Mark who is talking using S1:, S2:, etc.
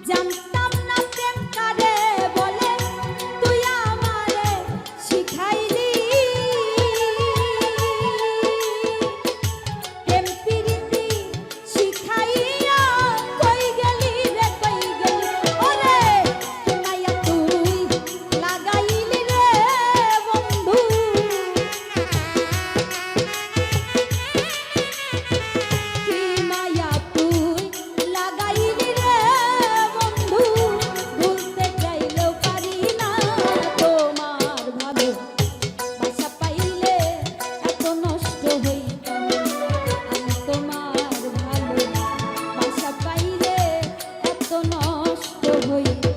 S1: জানতাম না প্রেম কারে বলে তুই আমারে শিখাইলি প্রেম প্রীতি শিখাইয়া কই গেলি রে কই গেলি ওরে কি মায়া তুই লাগাইলি রে বন্ধু কি মায়া তুই লাগাইলি রে বন্ধু ভুলতে চাইলেও পারি না তোমার ভালো বাসা পাইলে এত নষ্ট হইতাম আমি তোমার ভালো বাসা পাইলে এত নষ্ট হইতাম